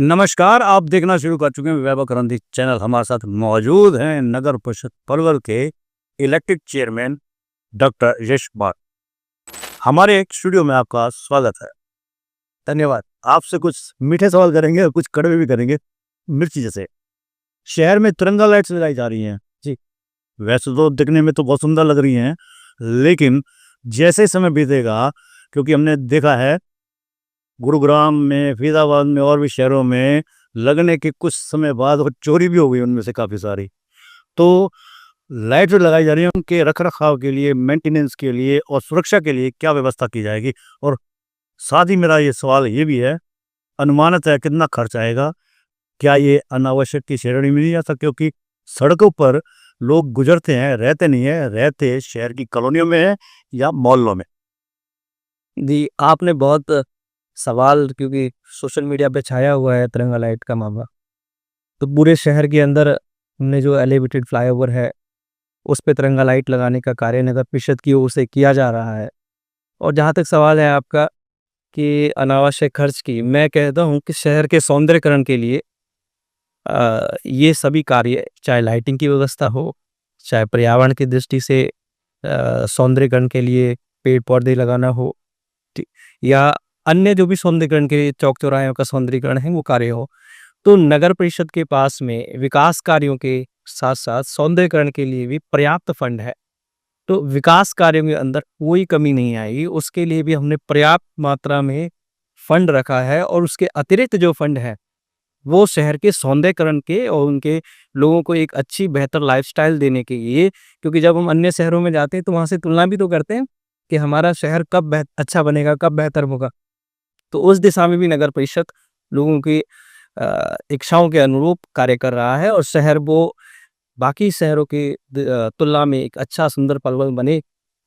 नमस्कार, आप देखना शुरू कर चुके हैं वैभव करंदी चैनल। हमारे साथ मौजूद हैं नगर परिषद पलवल के elected chairman doctor Yash Kumar. हमारे एक स्टूडियो में आपका स्वागत है। धन्यवाद। आपसे कुछ मीठे सवाल करेंगे और कुछ कड़वे भी करेंगे, मिर्ची जैसे। शहर में तिरंगा लाइट्स लगाई जा रही हैं जी। वैसे तो दिखने में तो बहुत सुंदर लग रही हैं, लेकिन जैसे समय बीतेगा, क्योंकि हमने देखा है गुरुग्राम में, फरीदाबाद में और भी शहरों में लगने के कुछ समय बाद और चोरी भी हो गई उनमें से काफ़ी सारी। तो लाइट जो लगाई जा रही है उनके रख रखाव के लिए, मेंटेनेंस के लिए और सुरक्षा के लिए क्या व्यवस्था की जाएगी? और साथ ही मेरा ये सवाल ये भी है, अनुमानत है कितना खर्च आएगा? क्या ये अनावश्यक की श्रेणी में नहीं आता? क्योंकि सड़कों पर लोग गुजरते हैं, रहते नहीं है, रहते शहर की कॉलोनियों में है या मोहल्लों में। जी, आपने बहुत सवाल, क्योंकि सोशल मीडिया पे छाया हुआ है तिरंगा लाइट का मामला। तो पूरे शहर के अंदर हमने जो एलिवेटेड फ्लाईओवर है, उस पे तिरंगा लाइट लगाने का कार्य नगर परिषद की ओर से किया जा रहा है। और जहाँ तक सवाल है आपका कि अनावश्यक खर्च की, मैं कहता हूँ कि शहर के सौंदर्यकरण के लिए ये सभी कार्य, चाहे लाइटिंग की व्यवस्था हो, चाहे पर्यावरण की दृष्टि से सौंदर्यकरण के लिए पेड़-पौधे लगाना हो, ठी या अन्य जो भी सौंदर्यीकरण के चौक चौराहों का सौंदर्यीकरण है वो कार्य हो, तो नगर परिषद के पास में विकास कार्यों के साथ साथ सौंदर्यीकरण के लिए भी पर्याप्त फंड है। तो विकास कार्यों के अंदर कोई कमी नहीं आएगी, उसके लिए भी हमने पर्याप्त मात्रा में फंड रखा है। और उसके अतिरिक्त जो फंड है वो शहर के सौंदर्यीकरण के और उनके लोगों को एक अच्छी बेहतर लाइफस्टाइल देने के लिए, क्योंकि जब हम अन्य शहरों में जाते हैं तो वहाँ से तुलना भी तो करते हैं कि हमारा शहर कब अच्छा बनेगा, कब बेहतर होगा। तो उस दिशा में भी नगर परिषद लोगों की इच्छाओं के अनुरूप कार्य कर रहा है और शहर वो बाकी शहरों की तुलना में एक अच्छा सुंदर पलवल बने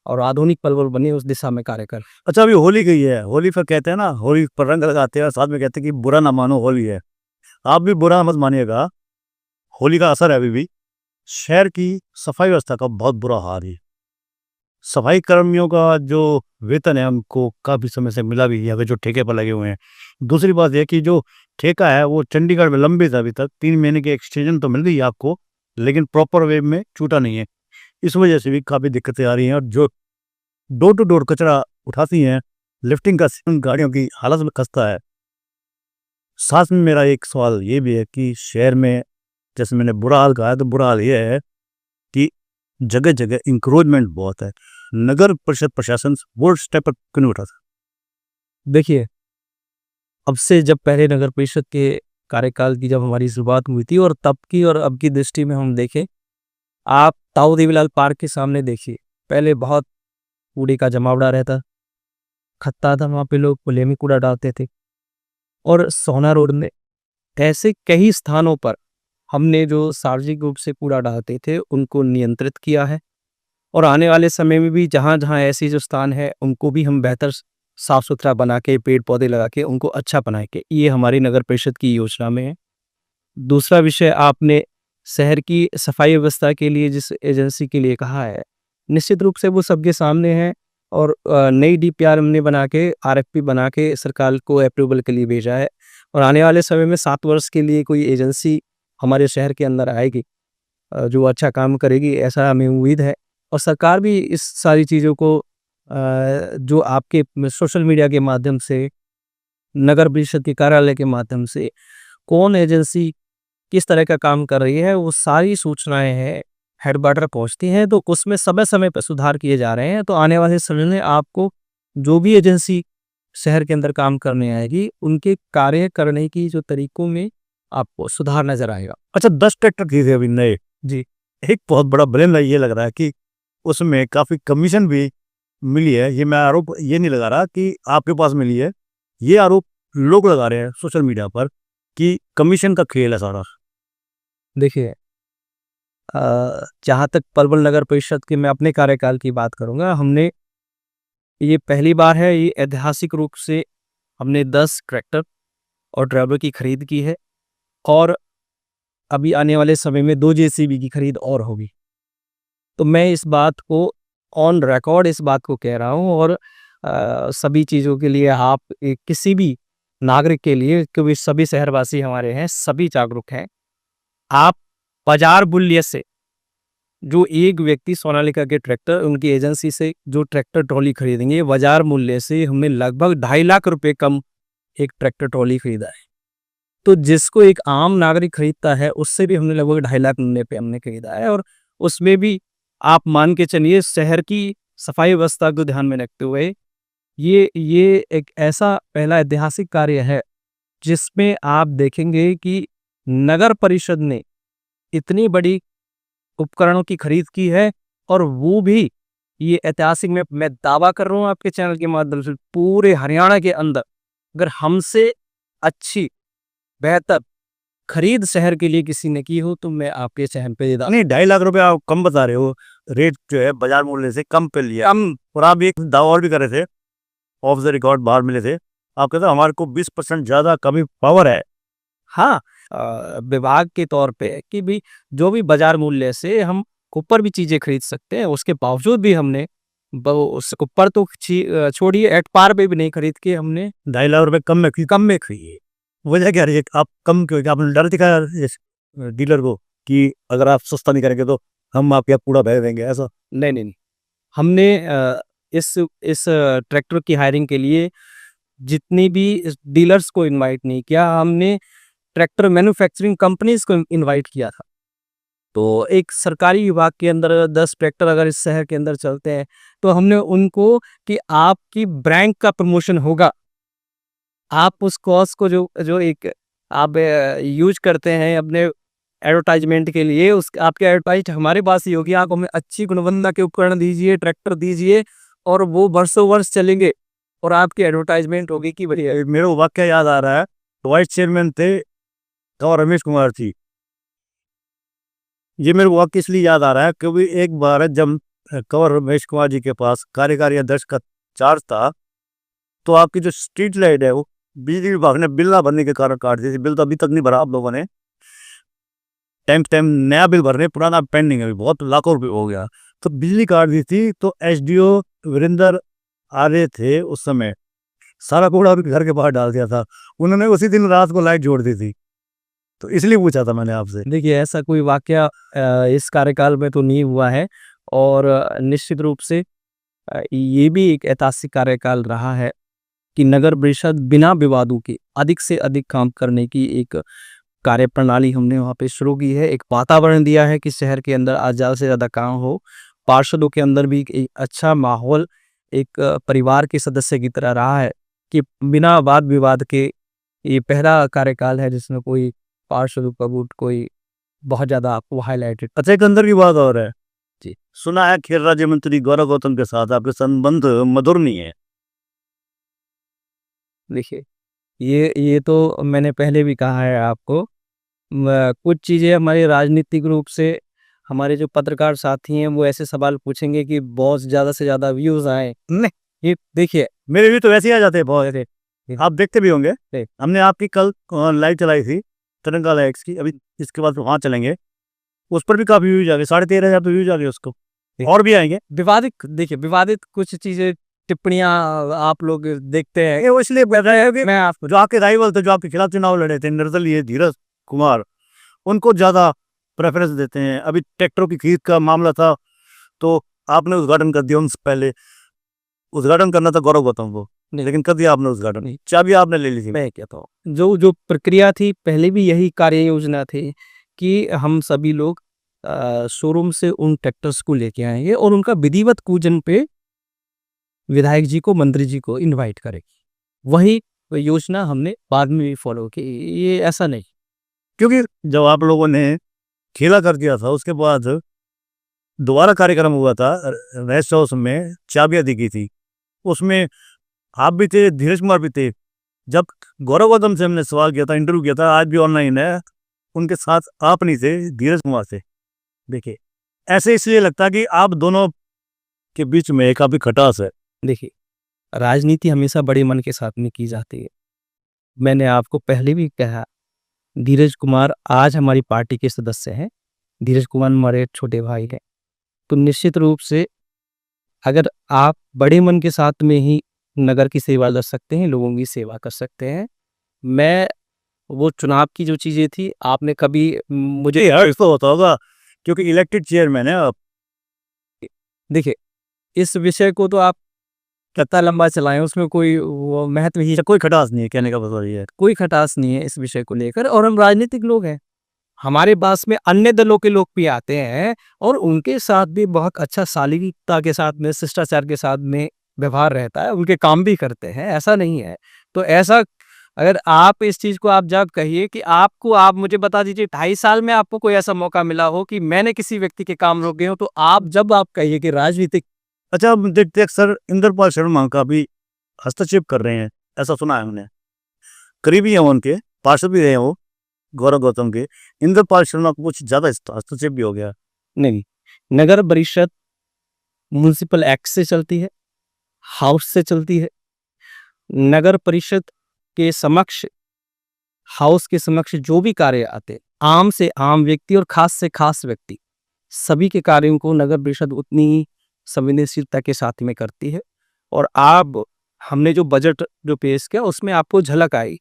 और आधुनिक पलवल बने, उस दिशा में कार्य कर। अच्छा, अभी होली गई है, होली पर कहते हैं ना, होली पर रंग लगाते हैं और साथ में कहते हैं कि बुरा ना मानो होली है। आप भी बुरा मत मानिएगा, होली का असर है अभी भी। शहर की सफाई व्यवस्था का बहुत बुरा हाल है। सफाई कर्मियों का जो वेतन है हमको काफ़ी समय से मिला भी है, अगर जो ठेके पर लगे हुए हैं। दूसरी बात यह कि जो ठेका है वो चंडीगढ़ में लंबित है, अभी तक 3 महीने की एक्सटेंशन तो मिल गई है आपको, लेकिन प्रॉपर वे में छूटा नहीं है। इस वजह से भी काफ़ी दिक्कतें आ रही हैं। और जो डोर टू डोर कचरा उठाती हैं, लिफ्टिंग का सिस्टम गाड़ियों की हालत में खस्ता है। साथ में मेरा एक सवाल ये भी है कि शहर में, जैसे मैंने बुरा हाल कहा है, तो बुरा हाल ये है कि जगह-जगह इंक्रोचमेंट बहुत है। नगर परिषद प्रशासन वो स्टेप अप क्यों नहीं उठाता? देखिए, अब से जब पहले नगर परिषद के कार्यकाल की जब हमारी शुरुआत हुई थी और तब की और अब की दृष्टि में हम देखें, आप ताऊ देवीलाल पार्क के सामने देखिए, पहले बहुत कूड़े का जमावड़ा रहता, खत्ता था, वहाँ पे लोग खुले में कूड़ा डालते थे। और सोना रोड में ऐसे कई स्थानों पर हमने जो सार्वजनिक रूप से कूड़ा डालते थे उनको नियंत्रित किया है। और आने वाले समय में भी जहाँ-जहाँ ऐसी जो स्थान है उनको भी हम बेहतर साफ सुथरा बना के, पेड़ पौधे लगा के उनको अच्छा बनाएंगे, ये हमारी नगर परिषद की योजना में है। दूसरा विषय, आपने शहर की सफाई व्यवस्था के लिए जिस एजेंसी के लिए कहा है, निश्चित रूप से वो सबके सामने है। और नई डीपीआर हमने बना के, आरएफपी बना के सरकार को अप्रूवल के लिए भेजा है। और आने वाले समय में 7 वर्ष के लिए कोई एजेंसी हमारे शहर के अंदर आएगी जो अच्छा काम करेगी, ऐसा हमें उम्मीद है। और सरकार भी इस सारी चीज़ों को जो आपके सोशल मीडिया के माध्यम से, नगर परिषद के कार्यालय के माध्यम से कौन एजेंसी किस तरह का काम कर रही है, वो सारी सूचनाएँ हैं, हेडक्वार्टर पहुँचती हैं, तो उसमें समय-समय पे सुधार किए जा रहे हैं। तो आने वाले समय में आपको जो भी एजेंसी शहर के अंदर काम करने आएगी, उनके कार्य करने की जो तरीकों में आपको सुधार नज़र आएगा। अच्छा, 10 ट्रैक्टर खरीदे अभी नए। जी। एक बहुत बड़ा ब्लेम ये लग रहा है कि उसमें काफ़ी कमीशन भी मिली है। ये मैं आरोप ये नहीं लगा रहा कि आपके पास मिली है। ये आरोप लोग लगा रहे हैं सोशल मीडिया पर कि कमीशन का खेल है सारा। देखिए, जहाँ तक पलवल नगर परिषद के मैं अपने कार्यकाल की बात करूँगा, हमने ये पहली बार है, ये ऐतिहासिक रूप से हमने 10 ट्रैक्टर और ड्राइवर की खरीद की है। और अभी आने वाले समय में 2 जेसीबी की खरीद और होगी। तो मैं इस बात को ऑन रिकॉर्ड इस बात को कह रहा हूँ। और सभी चीज़ों के लिए आप किसी भी नागरिक के लिए, क्योंकि सभी शहरवासी हमारे हैं, सभी जागरूक हैं। आप बाजार मूल्य से जो एक व्यक्ति सोनालिका के ट्रैक्टर उनकी एजेंसी से जो ट्रैक्टर ट्रॉली खरीदेंगे, बाजार मूल्य से हमने लगभग 2.5 लाख रुपए कम एक ट्रैक्टर ट्रॉली खरीदा है। तो जिसको एक आम नागरिक खरीदता है उससे भी हमने लगभग 2.5 लाख पे हमने खरीदा है। और उसमें भी आप मान के चलिए, शहर की सफाई व्यवस्था को ध्यान में रखते हुए ये एक ऐसा पहला ऐतिहासिक कार्य है जिसमें आप देखेंगे कि नगर परिषद ने इतनी बड़ी उपकरणों की खरीद की है। और वो भी ये ऐतिहासिक, मैं दावा कर रहा हूँ आपके चैनल के माध्यम से, पूरे हरियाणा के अंदर अगर हमसे अच्छी बेहतर खरीद शहर के लिए किसी ने की हो तो मैं आपके चैनल पे नहीं, 2.5 लाख रुपए आप कम बता रहे हो, रेट जो है बाजार मूल्य से कम पे लिया कम। और आप एक दावा और भी कर रहे थे, ऑफ द रिकॉर्ड बाहर मिले थे, आप कहते हमारे को 20% ज्यादा कमी पावर है। हाँ, विभाग के तौर पे कि भी जो भी बाजार मूल्य से हम ऊपर भी चीजें खरीद सकते हैं, उसके बावजूद भी हमने उस ऊपर तो छोड़िए, एट पार पे भी नहीं खरीद के हमने 2.5 लाख रुपए कम में खरीदी। वजह क्या रही है, आप कम क्यों? आपने डर दिखाया इस डीलर को कि अगर आप सस्ता नहीं करेंगे तो हम आपके पूरा भर देंगे, ऐसा? नहीं। हमने इस ट्रैक्टर की हायरिंग के लिए जितनी भी डीलर्स को इनवाइट नहीं किया, हमने ट्रैक्टर मैन्युफैक्चरिंग कंपनीज को इनवाइट किया था। तो एक सरकारी विभाग के अंदर 10 ट्रैक्टर अगर इस शहर के अंदर चलते हैं तो हमने उनको कि आपकी ब्रांड का प्रमोशन होगा, आप उस कॉस्ट को जो एक आप यूज करते हैं अपने एडवर्टाइजमेंट के लिए, उस आपके एडवर्टाइज हमारे पास ही होगी। आप हमें अच्छी गुणवत्ता के उपकरण दीजिए, ट्रैक्टर दीजिए, और वो वर्षों वर्ष चलेंगे और आपकी एडवर्टाइजमेंट होगी कि बढ़िया। मेरे को वाक्य याद आ रहा है, वाइस चेयरमैन थे तो रमेश कुमार थी। ये मेरे को वाक्य इसलिए याद आ रहा है क्योंकि एक बार जब कंवर रमेश कुमार जी के पास कार्यकारी अध्यक्ष का चार्ज था, तो आपकी जो स्ट्रीट लाइट है वो बिजली विभाग ने बिल ना भरने के कारण काट दी थी। बिल तो अभी तक नहीं भरा आप लोगों ने, टाइम नया बिल भरने, पुराना पेंडिंग है, बहुत लाखों रुपए हो गया, तो बिजली काट दी थी। तो एसडीओ वीरेंद्र आर्य थे उस समय, सारा कूड़ा उनके घर के बाहर डाल दिया था। उन्होंने उसी दिन रात को लाइट जोड़ दी थी, तो इसलिए पूछा था मैंने आपसे। देखिए, ऐसा कोई वाकया इस कार्यकाल में तो नहीं हुआ है। और निश्चित रूप से ये भी एक ऐतिहासिक कार्यकाल रहा है कि नगर परिषद बिना विवादों के अधिक से अधिक काम करने की एक कार्यप्रणाली हमने वहाँ पे शुरू की है। एक वातावरण दिया है कि शहर के अंदर आज ज़्यादा से ज़्यादा काम हो। पार्षदों के अंदर भी एक अच्छा माहौल, एक परिवार के सदस्य की तरह रहा है कि बिना वाद विवाद के ये पहला कार्यकाल है जिसमें कोई पार्षदों का वोट कोई बहुत ज़्यादा आपको हाईलाइटेड। अच्छा, एक अंदर की बात और है जी। सुना है खेल राज्य मंत्री गौरव गौतम के साथ आपके संबंध मधुर नहीं है। देखिए, ये तो मैंने पहले भी कहा है आपको। कुछ चीज़ें हमारे राजनीतिक रूप से हमारे जो पत्रकार साथी हैं वो ऐसे सवाल पूछेंगे कि बहुत ज़्यादा से ज़्यादा व्यूज़ आए। नहीं, ये देखिए, मेरे भी तो वैसे ही आ जाते हैं बहुत, ऐसे आप देखते भी होंगे। ठीक। हमने आपकी कल लाइव चलाई थी तिरंगा लाइक्स की, अभी इसके बाद वहाँ चलेंगे, उस पर भी काफी व्यूज आ गए, 13,500 तो व्यूज आ गए उसको, और भी आएंगे। विवादित कुछ चीज़ें, टिप्पणियां आप लोग देखते हैं। ये वो इसलिए बोल रहे हैं कि मैं आपको जो आपके राइवल थे, जो आपके खिलाफ चुनाव लड़े थे, निर्दलीय धीरज कुमार, उनको ज्यादा प्रेफरेंस देते हैं। अभी ट्रैक्टरों की खरीद का मामला था तो आपने उद्घाटन कर दिया, उनसे पहले उद्घाटन करना था गौरव गौतम को, नहीं। लेकिन कर दिया आपने उद्घाटन, नहीं। चाबी आपने ले ली थी। मैं कहता हूँ जो प्रक्रिया थी पहले भी यही कार्य योजना थी कि हम सभी लोग शोरूम से उन ट्रैक्टर्स को लेके आएंगे और उनका विधिवत पूजन पे विधायक जी को, मंत्री जी को इनवाइट करेंगे। वही योजना हमने बाद में भी फॉलो की। ये ऐसा नहीं, क्योंकि जब आप लोगों ने खेला कर दिया था उसके बाद दोबारा कार्यक्रम हुआ था रेस्ट हाउस में, चाबियां दी गई थी, उसमें आप भी थे, धीरज कुमार भी थे। जब गौरव गौतम से हमने सवाल किया था, इंटरव्यू किया था, आज भी ऑनलाइन है, उनके साथ आप नहीं थे, धीरज कुमार थे। देखिए, ऐसे इसलिए लगता है कि आप दोनों के बीच में एक काफी खटास है। देखिए, राजनीति हमेशा बड़े मन के साथ में की जाती है। मैंने आपको पहले भी कहा, धीरज कुमार आज हमारी पार्टी के सदस्य हैं। धीरज कुमार हमारे छोटे भाई हैं। तो निश्चित रूप से अगर आप बड़े मन के साथ में ही नगर की सेवा कर सकते हैं, लोगों की सेवा कर सकते हैं, मैं वो चुनाव की जो चीज़ें थी, आपने कभी मुझे यार इसको होता होगा क्योंकि इलेक्टेड चेयरमैन है आप। देखिए, इस विषय को तो आप कितना लंबा चलाएँ, उसमें कोई वो महत्व ही कोई खटास नहीं है, कहने का मतलब ये है। कोई खटास नहीं है इस विषय को लेकर, और हम राजनीतिक लोग हैं। हमारे पास में अन्य दलों के लोग भी आते हैं और उनके साथ भी बहुत अच्छा शालीनता के साथ में, शिष्टाचार के साथ में व्यवहार रहता है, उनके काम भी करते हैं, ऐसा नहीं है। तो ऐसा अगर आप इस चीज़ को आप जब कहिए कि आपको, आप मुझे बता दीजिए 2.5 साल में आपको कोई ऐसा मौका मिला हो कि मैंने किसी व्यक्ति के काम रोके हों, तो आप जब आप कहिए कि राजनीतिक अच्छा, अब देखते हैं सर इंद्रपाल शर्मा का भी हस्तक्षेप कर रहे हैं, ऐसा सुना है हमने। करीबी हैं वो उनके, पार्षद भी रहे हैं वो, गौरव गौतम के। इंद्रपाल शर्मा को कुछ ज़्यादा हस्तक्षेप भी हो गया। नहीं, नगर परिषद म्युनिसिपल एक्ट से चलती है, हाउस से चलती है। नगर परिषद के समक्ष, हाउस के समक्ष जो भी कार्य आते, आम से आम व्यक्ति और खास से खास व्यक्ति, सभी के कार्यों को नगर परिषद उतनी ही संवेदनशीलता के साथ में करती है। और आप, हमने जो बजट जो पेश किया उसमें आपको झलक आई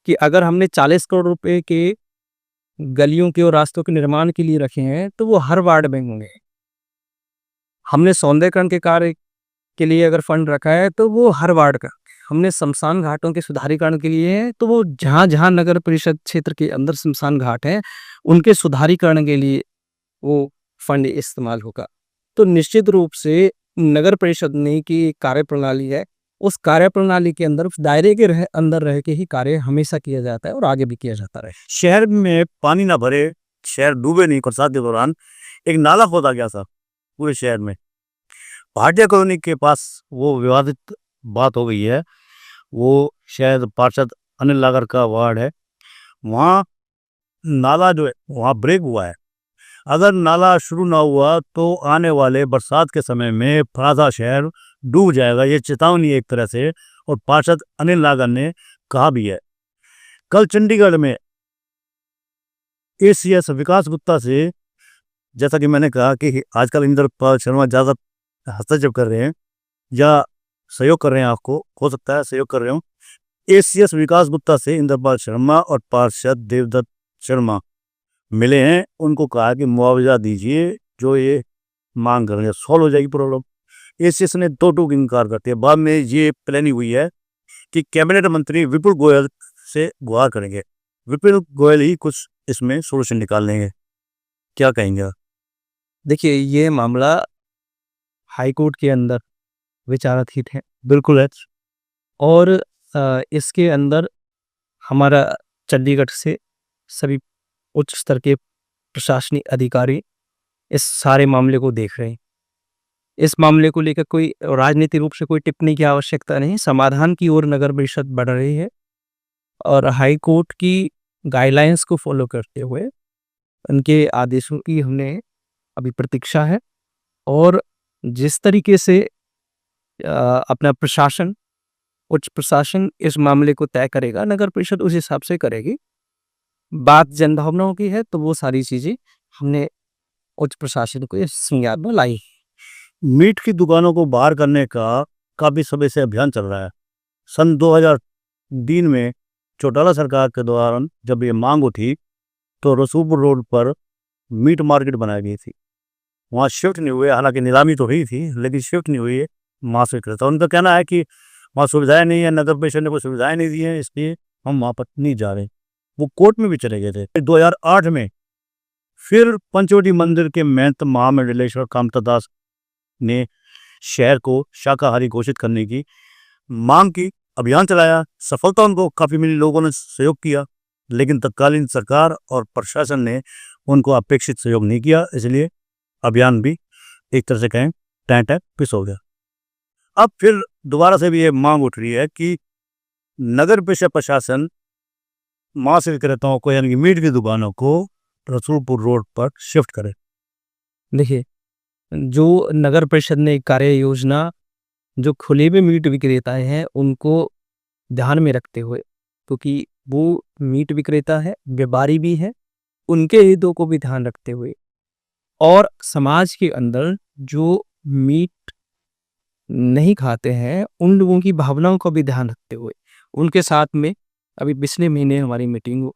कि अगर हमने 40 करोड़ रुपए के गलियों के और रास्तों के निर्माण के लिए रखे हैं, तो वो हर वार्ड में होंगे। हमने सौंदर्यीकरण के कार्य के लिए अगर फंड रखा है, तो वो हर वार्ड का। हमने शमशान घाटों के सुधारीकरण के लिए है, तो वो जहाँ-जहाँ नगर परिषद क्षेत्र के अंदर शमशान घाट हैं, उनके सुधारीकरण के लिए वो फंड इस्तेमाल होगा। तो निश्चित रूप से नगर परिषद ने की कार्यप्रणाली है, उस कार्यप्रणाली के अंदर, उस दायरे के अंदर रह के ही कार्य हमेशा किया जाता है और आगे भी किया जाता रहे। शहर में पानी ना भरे, शहर डूबे नहीं, बरसात के दौरान एक नाला खोदा गया था पूरे शहर में। भाटिया कॉलोनी के पास वो विवादित बात हो गई है। वो शायद पार्षद अनिल नागर का वार्ड है। वहाँ नाला जो है वहाँ ब्रेक हुआ है। अगर नाला शुरू ना हुआ तो आने वाले बरसात के समय में फरादा शहर डूब जाएगा। ये चेतावनी एक तरह से, और पार्षद अनिल नागर ने कहा भी है। कल चंडीगढ़ में एसीएस विकास गुप्ता से, जैसा कि मैंने कहा कि आजकल इंद्रपाल शर्मा ज़्यादा हस्तक्षेप कर रहे हैं या सहयोग कर रहे हैं, आपको हो सकता है सहयोग कर रहे हो। एसीएस विकास गुप्ता से इंद्रपाल शर्मा और पार्षद देवदत्त शर्मा मिले हैं। उनको कहा कि मुआवजा दीजिए, जो ये मांग कर रहे हैं, सॉल्व हो जाएगी प्रॉब्लम। एसीएस ने दो टूक इनकार करते हैं। बाद में ये प्लानिंग हुई है कि कैबिनेट मंत्री विपुल गोयल से गुहार करेंगे। विपुल गोयल ही कुछ इसमें सोल्यूशन निकाल लेंगे। क्या कहेंगे आप? देखिए, ये मामला हाईकोर्ट के अंदर विचाराधीन है बिल्कुल है। और इसके अंदर हमारा चंडीगढ़ से सभी उच्च स्तर के प्रशासनिक अधिकारी इस सारे मामले को देख रहे हैं। इस मामले को लेकर कोई राजनीतिक रूप से कोई टिप्पणी की आवश्यकता नहीं, समाधान की ओर नगर परिषद बढ़ रही है और हाई कोर्ट की गाइडलाइंस को फॉलो करते हुए उनके आदेशों की हमने अभी प्रतीक्षा है। और जिस तरीके से अपना प्रशासन, उच्च प्रशासन इस मामले को तय करेगा, नगर परिषद उस हिसाब से करेगी। बात जनभावनाओं की है, तो वो सारी चीजें हमने उच्च प्रशासन को इस संज्ञान में लाई। मीट की दुकानों को बाहर करने का काफ़ी समय से अभियान चल रहा है। सन 2003 में चौटाला सरकार के दौरान जब ये मांग उठी, तो रसूलपुर रोड पर मीट मार्केट बनाई गई थी। वहाँ शिफ्ट नहीं हुए, हालांकि नीलामी तो हुई थी, लेकिन शिफ्ट नहीं हुई है मांस विक्रेता। उनका कहना है कि वहाँ सुविधाएं नहीं है, नगर परिषद ने कोई सुविधाएं नहीं दी हैं, इसलिए हम वहाँ पर नहीं जा रहे। वो कोर्ट में भी चले गए थे। 2008 में फिर पंचवटी मंदिर के महंत महामंडलेश्वर कामता दास ने शहर को शाकाहारी घोषित करने की मांग की, अभियान चलाया। सफलता उनको काफ़ी मिली, लोगों ने सहयोग किया, लेकिन तत्कालीन सरकार और प्रशासन ने उनको अपेक्षित सहयोग नहीं किया, इसलिए अभियान भी एक तरह से कहें टैं पिस हो गया। अब फिर दोबारा से भी ये मांग उठ रही है कि नगर परिषद प्रशासन मांस विक्रेताओं को, यानी कि मीट की दुकानों को रसूलपुर रोड पर शिफ्ट करे। देखिए, जो नगर परिषद ने कार्य योजना, जो खुले में मीट विक्रेता हैं उनको ध्यान में रखते हुए, क्योंकि वो मीट विक्रेता है, व्यापारी भी है, उनके हितों को भी ध्यान रखते हुए और समाज के अंदर जो मीट नहीं खाते हैं उन लोगों की भावनाओं का भी ध्यान रखते हुए उनके साथ में अभी पिछले महीने हमारी मीटिंग हुई,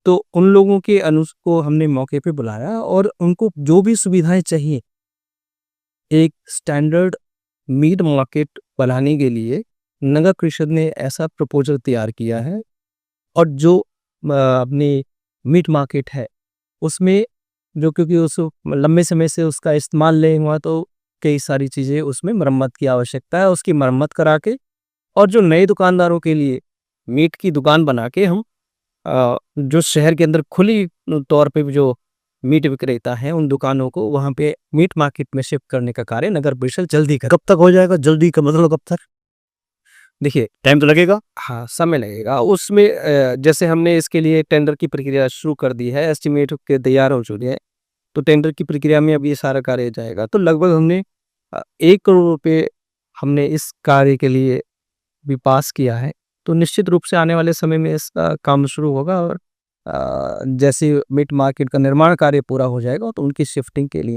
तो उन लोगों के को हमने मौके पे बुलाया और उनको जो भी सुविधाएं चाहिए एक स्टैंडर्ड मीट मार्केट बनाने के लिए नगर परिषद ने ऐसा प्रपोजल तैयार किया है। और जो अपनी मीट मार्केट है उसमें जो क्योंकि उस लंबे समय से उसका इस्तेमाल नहीं हुआ, तो कई सारी चीज़ें उसमें मरम्मत की आवश्यकता है। उसकी मरम्मत करा के और जो नए दुकानदारों के लिए मीट की दुकान बना के हम जो शहर के अंदर खुली तौर पे जो मीट विक्रेता हैं उन दुकानों को वहाँ पे मीट मार्केट में शिफ्ट करने का कार्य नगर परिषद जल्दी कर। कब तक हो जाएगा? जल्दी का मतलब कब तक? देखिए, टाइम तो लगेगा? हाँ, समय लगेगा उसमें। जैसे हमने इसके लिए टेंडर की प्रक्रिया शुरू कर दी है, एस्टिमेट के तैयार हो चुके हैं, तो टेंडर की प्रक्रिया में अब ये सारा कार्य जाएगा। तो लगभग हमने 1 करोड़ रुपए हमने इस कार्य के लिए भी पास किया है। तो निश्चित रूप से आने वाले समय में इसका काम शुरू होगा और जैसे मीट मार्केट का निर्माण कार्य पूरा हो जाएगा तो उनकी शिफ्टिंग के लिए